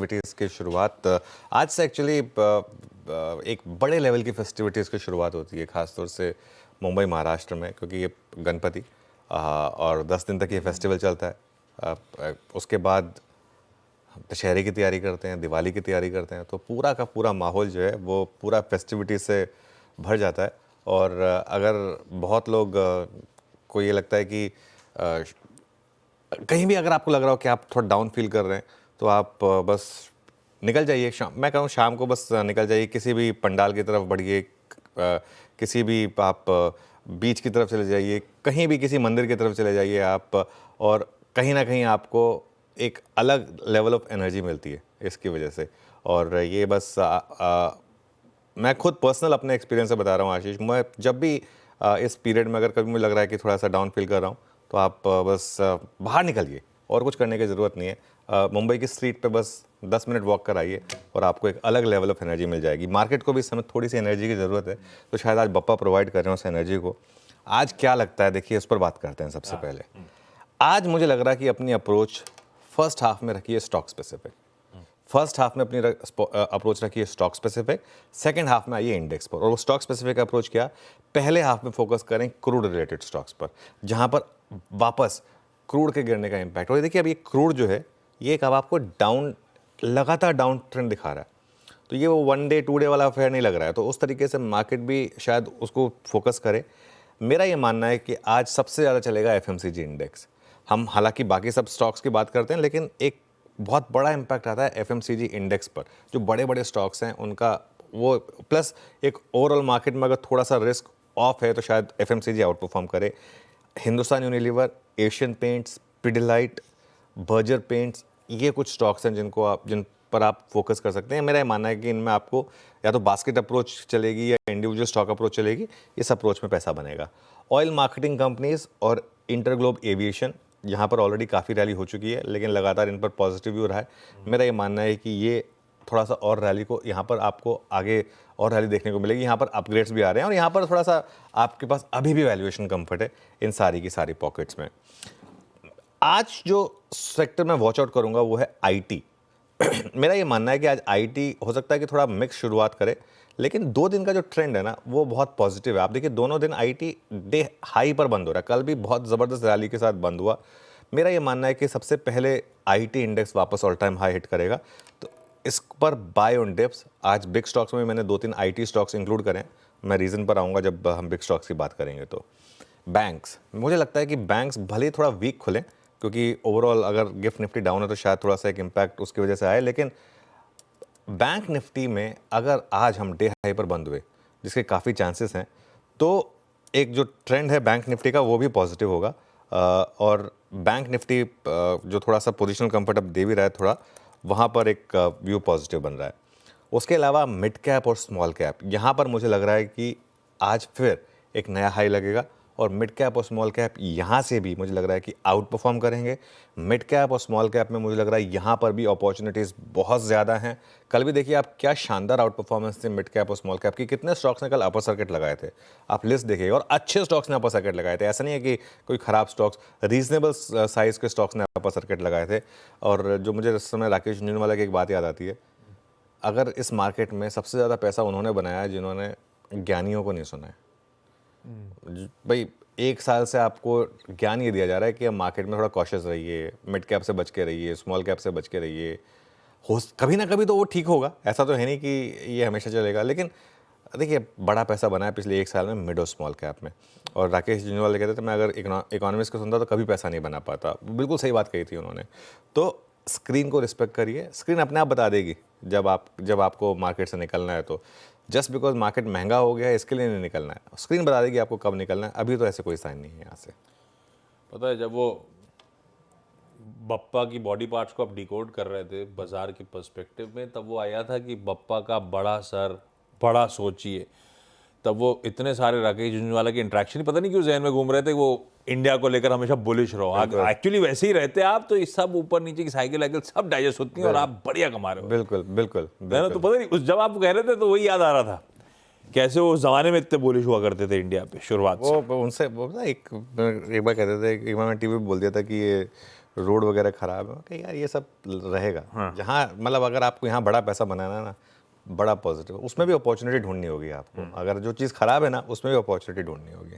Festivities की शुरुआत आज से एक्चुअली एक बड़े लेवल की फेस्टिविटीज़ की शुरुआत होती है, ख़ासतौर से मुंबई महाराष्ट्र में, क्योंकि ये गणपति और 10 दिन तक ये फेस्टिवल चलता है। उसके बाद दशहरे की तैयारी करते हैं, दिवाली की तैयारी करते हैं, तो पूरा का पूरा माहौल जो है वो पूरा फेस्टिविटी से भर जाता है। और अगर बहुत लोग को ये लगता है कि कहीं भी अगर आपको लग रहा हो कि आप थोड़ा डाउन फील कर रहे हैं, तो आप बस निकल जाइए मैं कहूँ शाम को बस निकल जाइए, किसी भी पंडाल की तरफ बढ़िए, किसी भी आप बीच की तरफ चले जाइए, कहीं भी किसी मंदिर की तरफ चले जाइए आप, और कहीं ना कहीं आपको एक अलग लेवल ऑफ एनर्जी मिलती है इसकी वजह से। और ये बस मैं खुद पर्सनल अपने एक्सपीरियंस से बता रहा हूँ आशीष, मैं जब भी इस पीरियड में अगर कभी मुझे लग रहा है कि थोड़ा सा डाउन फील कर रहा हूँ, तो आप बस बाहर निकलिए, और कुछ करने की ज़रूरत नहीं है। मुंबई की स्ट्रीट पे बस 10 मिनट वॉक कर आइए और आपको एक अलग लेवल ऑफ एनर्जी मिल जाएगी। मार्केट को भी इस समय थोड़ी सी एनर्जी की ज़रूरत है, तो शायद आज बप्पा प्रोवाइड कर रहे हैं उस एनर्जी को। आज क्या लगता है, देखिए उस पर बात करते हैं सबसे पहले। आज मुझे लग रहा है कि अपनी अप्रोच फर्स्ट हाफ में रखिए स्टॉक स्पेसिफिक, फर्स्ट हाफ में अपनी अप्रोच रखिए स्टॉक स्पेसिफिक, सेकंड हाफ में आइए इंडेक्स पर। और वो स्टॉक स्पेसिफिक अप्रोच क्या, पहले हाफ में फोकस करें क्रूड रिलेटेड स्टॉक्स पर, जहां पर वापस क्रूड के गिरने का इम्पैक्ट। और देखिए अब ये क्रूड जो है ये अब आपको लगातार डाउन ट्रेंड दिखा रहा है, तो ये वो 1 डे 2 डे वाला अफेयर नहीं लग रहा है, तो उस तरीके से मार्केट भी शायद उसको फोकस करे। मेरा ये मानना है कि आज सबसे ज़्यादा चलेगा एफएमसीजी इंडेक्स। हम हालांकि बाकी सब स्टॉक्स की बात करते हैं, लेकिन एक बहुत बड़ा इम्पैक्ट आता है एफएमसीजी इंडेक्स पर। जो बड़े बड़े स्टॉक्स हैं उनका वो, प्लस एक ओवरऑल मार्केट में अगर थोड़ा सा रिस्क ऑफ है तो शायद एफएमसीजी आउट परफॉर्म करे। Hindustan Unilever, Asian paints, Pidilite, Berger paints, ये कुछ स्टॉक्स हैं जिन पर आप फोकस कर सकते हैं। मेरा ये मानना है कि इनमें आपको या तो बास्केट अप्रोच चलेगी या इंडिविजुअल स्टॉक अप्रोच चलेगी, इस अप्रोच में पैसा बनेगा। ऑयल मार्केटिंग कंपनीज और इंटरग्लोब एविएशन, यहाँ पर ऑलरेडी काफ़ी रैली हो चुकी है, लेकिन लगातार इन पर पॉजिटिव व्यू रहा है। मेरा ये मानना है कि ये थोड़ा सा और रैली को, यहाँ पर आपको आगे और रैली देखने को मिलेगी। यहाँ पर अपग्रेड्स भी आ रहे हैं और यहाँ पर थोड़ा सा आपके पास अभी भी वैल्यूएशन कंफर्ट है इन सारी की सारी पॉकेट्स में। आज जो सेक्टर में वॉच आउट करूँगा वो है आईटी। मेरा ये मानना है कि आज आईटी हो सकता है कि थोड़ा मिक्स शुरुआत करे, लेकिन 2 दिन का जो ट्रेंड है ना वो बहुत पॉजिटिव है। आप देखिए दोनों दिन आईटी डे हाई पर बंद हो रहा है, कल भी बहुत ज़बरदस्त रैली के साथ बंद हुआ। मेरा ये मानना है कि सबसे पहले आईटी इंडेक्स वापस ऑल टाइम हाई हिट करेगा, तो इस पर बाय ऑन डिप्स। आज बिग स्टॉक्स में मैंने 2-3 आईटी स्टॉक्स इंक्लूड करें, मैं रीज़न पर आऊँगा जब हम बिग स्टॉक्स की बात करेंगे। तो बैंक्स, मुझे लगता है कि बैंक्स भले ही थोड़ा वीक खुलें, क्योंकि ओवरऑल अगर गिफ्ट निफ्टी डाउन है तो शायद थोड़ा सा एक इम्पैक्ट उसकी वजह से आए, लेकिन बैंक निफ्टी में अगर आज हम डे हाई पर बंद हुए, जिसके काफ़ी चांसेस हैं, तो एक जो ट्रेंड है बैंक निफ्टी का वो भी पॉजिटिव होगा। और बैंक निफ्टी जो थोड़ा सा पोजिशनल कंफर्ट अब दे भी रहा है थोड़ा, वहाँ पर एक व्यू पॉजिटिव बन रहा है। उसके अलावा मिड कैप और स्मॉल कैप, यहाँ पर मुझे लग रहा है कि आज फिर एक नया हाई लगेगा, और मिड कैप और स्मॉल कैप यहाँ से भी मुझे लग रहा है कि आउट परफॉर्म करेंगे। मिड कैप और स्मॉल कैप में मुझे लग रहा है यहाँ पर भी अपॉर्चुनिटीज़ बहुत ज़्यादा हैं। कल भी देखिए आप क्या शानदार आउट परफॉर्मेंस थी मिड कैप और स्मॉल कैप की, कितने स्टॉक्स ने कल अपर सर्किट लगाए थे, आप लिस्ट देखिएगा, और अच्छे स्टॉक्स ने अपर सर्किट लगाए थे। ऐसा नहीं है कि कोई ख़राब स्टॉक्स, रीजनेबल साइज़ के स्टॉक्स ने अपर सर्किट लगाए थे। और जो मुझे इस समय राकेश झुंझुनवाला की एक बात याद आती है, अगर इस मार्केट में सबसे ज़्यादा पैसा उन्होंने बनाया है जिन्होंने ज्ञानियों को नहीं सुना है। भाई 1 साल से आपको ज्ञान ये दिया जा रहा है कि अब मार्केट में थोड़ा कॉशियस रहिए, मिड कैप से बच के रहिए, स्मॉल कैप से बच के रहिए, कभी ना कभी तो वो ठीक होगा, ऐसा तो है नहीं कि ये हमेशा चलेगा। लेकिन देखिए बड़ा पैसा बना है पिछले 1 साल में मिड और स्मॉल कैप में, और राकेश झुंझुनवाला कहते थे मैं अगर इकोनॉमिक्स को सुनता तो कभी पैसा नहीं बना पाता। बिल्कुल सही बात कही थी उन्होंने। तो स्क्रीन को रिस्पेक्ट करिए, स्क्रीन अपने आप बता देगी जब आपको मार्केट से निकलना है। तो जस्ट बिकॉज मार्केट महंगा हो गया है इसके लिए नहीं निकलना है, स्क्रीन बता देगी आपको कब निकलना है। अभी तो ऐसे कोई साइन नहीं है यहाँ से। पता है, जब वो बप्पा की बॉडी पार्ट्स को आप डिकोड कर रहे थे बाजार के पर्सपेक्टिव में, तब वो आया था कि बप्पा का बड़ा सर, बड़ा सोचिए। तब वो इतने सारे राकेश झुंझुनवाला के इंट्रैक्शन पता नहीं क्यों जहन में घूम रहे थे, वो इंडिया को लेकर हमेशा बुलिश रहो। एक्चुअली वैसे ही रहते आप, तो ये सब ऊपर नीचे की साइकिल सब डाइजेस्ट होती है और आप बढ़िया कमा रहे हो। बिल्कुल बिल्कुल, ना, तो पता नहीं उस जब आप कह रहे थे तो वही याद आ रहा था कैसे वो उस जमाने में इतने बुलिश हुआ करते थे इंडिया पे शुरुआत से। वो उनसे एक बार कहते थे, एक बार मैं टीवी पे बोल दिया था कि ये रोड वगैरह खराब है, कि यार ये सब रहेगा। जहाँ मतलब अगर आपको यहाँ बड़ा पैसा बनाना है ना, बड़ा पॉजिटिव, उसमें भी अपॉर्चुनिटी ढूंढनी होगी आपको। अगर जो चीज़ खराब है ना, उसमें भी अपॉर्चुनिटी ढूंढनी होगी।